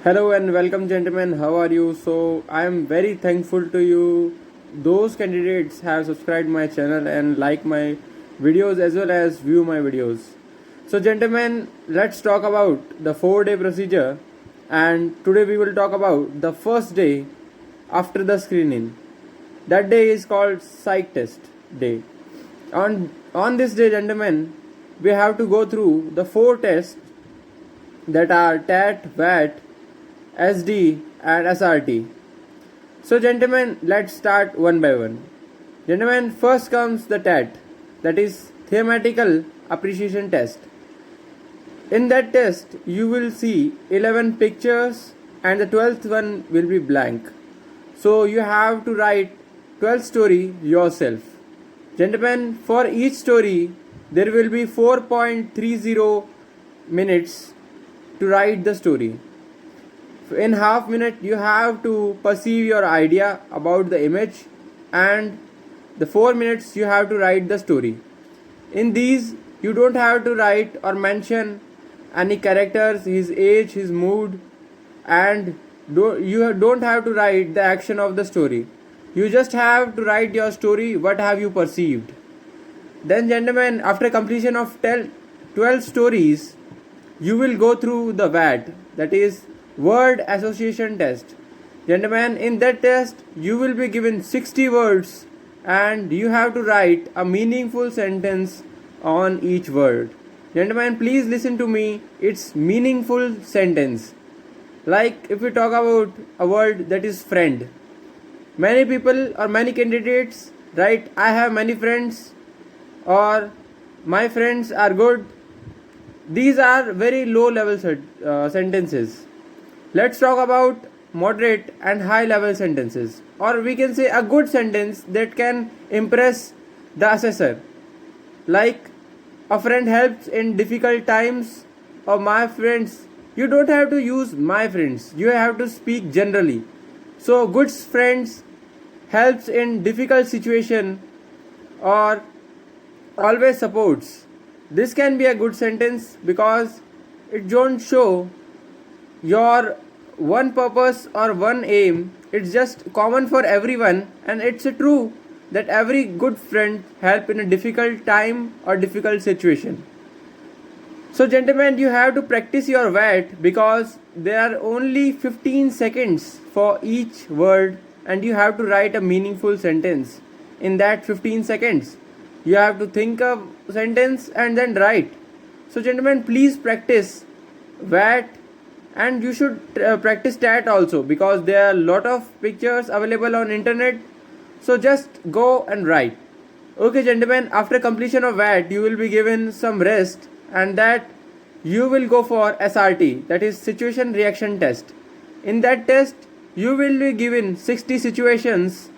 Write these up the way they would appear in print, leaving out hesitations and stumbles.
Hello and welcome, gentlemen. How are you? So, I am very thankful to you. Those candidates have subscribed my channel and like my videos as well as view my videos. So, gentlemen, let's talk about the 4-day procedure. And today we will talk about the first day after the screening. That day is called psych test day. On this day, gentlemen, we have to go through the 4 tests that are TAT, VAT, SD, and SRT. So, gentlemen, let's start one by one. Gentlemen, first comes the TAT, that is Thematical Appreciation Test. In that test, you will see 11 pictures and the 12th one will be blank. So, you have to write 12 story yourself. Gentlemen, for each story, there will be 4.30 minutes to write the story. In half minute you have to perceive your idea about the image, and the 4 minutes you have to write the story. In these you don't have to write or mention any characters, his age, his mood, and you don't have to write the action of the story. You just have to write your story, what have you perceived. Then, gentlemen, after completion of 12 stories, you will go through the VAT, that is word association test. Gentlemen, in that test you will be given 60 words and you have to write a meaningful sentence on each word. Gentlemen, please listen to me, it's meaningful sentence. Like if we talk about a word that is friend, many people or many candidates write I have many friends or my friends are good. These are very low level sentences. Let's talk about moderate and high level sentences, or we can say a good sentence that can impress the assessor. Like, a friend helps in difficult times, or my friends. You don't have to use my friends, you have to speak generally. So, good friends helps in difficult situation or always supports. This can be a good sentence because it don't show your one purpose or one aim. It's just common for everyone, and it's true that every good friend help in a difficult time or difficult situation. So, gentlemen, you have to practice your VAT because there are only 15 seconds for each word, and you have to write a meaningful sentence in that 15 seconds. You have to think of sentence and then write. So, gentlemen, please practice VAT, and you should practice TAT also because there are a lot of pictures available on internet. So just go and write. Okay, gentlemen, after completion of VAT you will be given some rest, and that you will go for SRT, that is situation reaction test. In that test you will be given 60 situations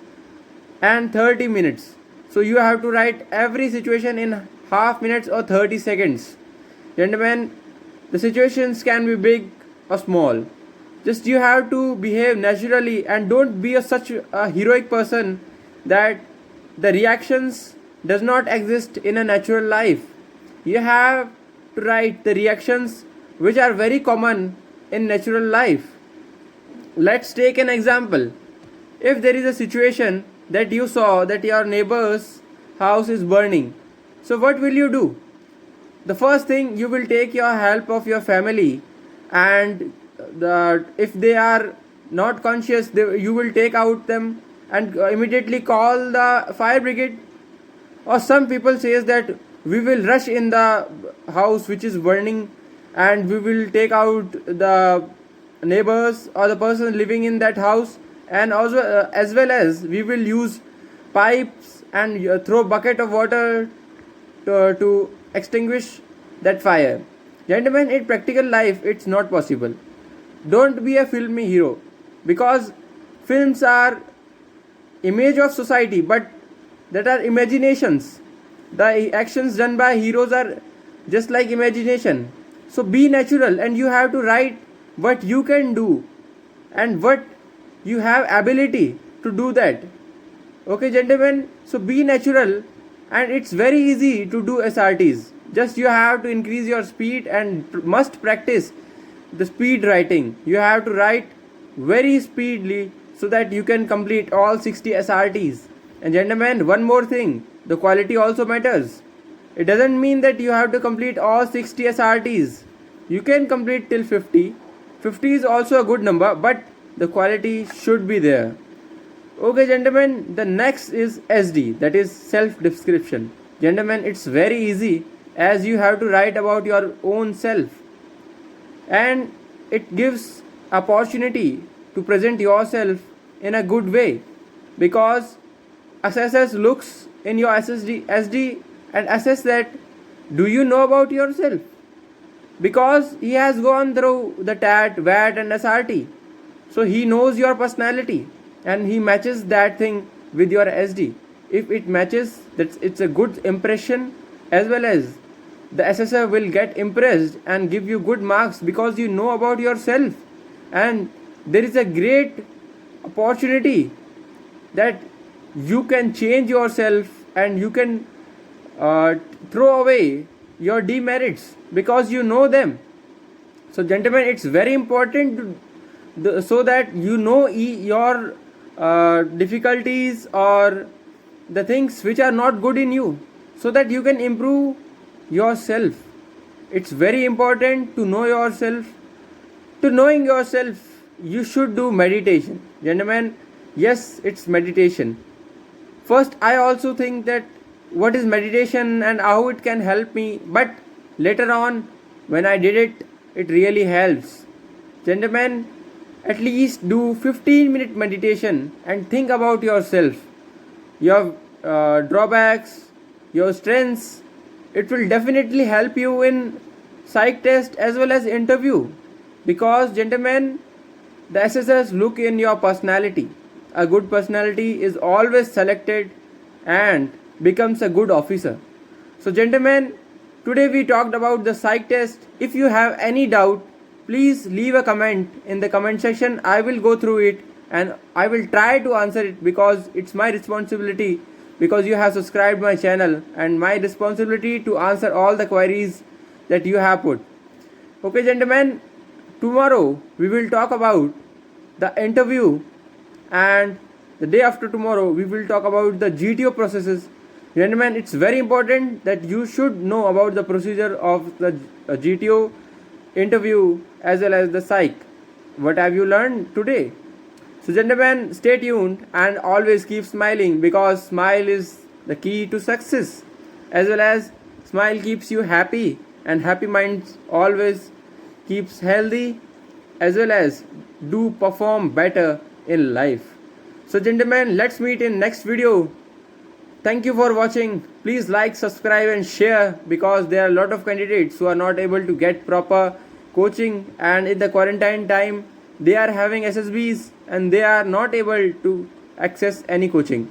and 30 minutes. So you have to write every situation in half minutes or 30 seconds. Gentlemen, the situations can be big or small. Just you have to behave naturally and don't be such a heroic person that the reactions does not exist in a natural life. You have to write the reactions which are very common in natural life. Let's take an example. If there is a situation that you saw that your neighbor's house is burning, so what will you do? The first thing, you will take your help of your family, and if they are not conscious, you will take out them and immediately call the fire brigade. Or some people says that we will rush in the house which is burning and we will take out the neighbors or the person living in that house, and also as well as we will use pipes and throw bucket of water to extinguish that fire. Gentlemen, in practical life it's not possible. Don't be a filmy hero because films are image of society, but that are imaginations. The actions done by heroes are just like imagination. So be natural, and you have to write what you can do and what you have ability to do that. Okay, gentlemen, so be natural, and it's very easy to do SRTs. Just you have to increase your speed and must practice the speed writing. You have to write very speedily so that you can complete all 60 SRTs. And gentlemen, one more thing, the quality also matters. It doesn't mean that you have to complete all 60 SRTs. You can complete till 50. 50 is also a good number, but the quality should be there. Okay, gentlemen, the next is SD, that is self description. Gentlemen, it's very easy as you have to write about your own self, and it gives opportunity to present yourself in a good way, because assessors looks in your SD and assess that do you know about yourself, because he has gone through the TAT, VAT and SRT, so he knows your personality and he matches that thing with your SD. If it matches, it's a good impression, as well as the assessor will get impressed and give you good marks because you know about yourself. And there is a great opportunity that you can change yourself and you can throw away your demerits because you know them. So gentlemen, it's very important so that you know your difficulties or the things which are not good in you, so that you can improve yourself. It's very important to know yourself. To knowing yourself, you should do meditation. Gentlemen, yes, it's meditation. First, I also think that what is meditation and how it can help me, but later on when I did it, it really helps. Gentlemen, at least do 15-minute meditation and think about yourself, your drawbacks, your strengths. It will definitely help you in psych test as well as interview, because gentlemen, the assessors look in your personality. A good personality is always selected and becomes a good officer. So gentlemen, today we talked about the psych test. If you have any doubt, please leave a comment in the comment section. I will go through it and I will try to answer it, because it's my responsibility, because you have subscribed my channel, and my responsibility to answer all the queries that you have put. Okay gentlemen, tomorrow we will talk about the interview, and the day after tomorrow we will talk about the GTO processes. Gentlemen, it's very important that you should know about the procedure of the GTO interview as well as the psych. What have you learned today? So gentlemen, stay tuned and always keep smiling, because smile is the key to success, as well as smile keeps you happy, and happy minds always keeps healthy, as well as do perform better in life. So gentlemen, let's meet in next video. Thank you for watching. Please like, subscribe and share, because there are a lot of candidates who are not able to get proper coaching, and in the quarantine time they are having SSBs and they are not able to access any coaching.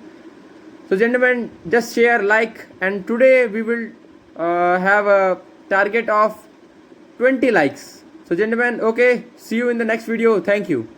So gentlemen, just share, like, and today we will have a target of 20 likes. So gentlemen, okay, see you in the next video. Thank you.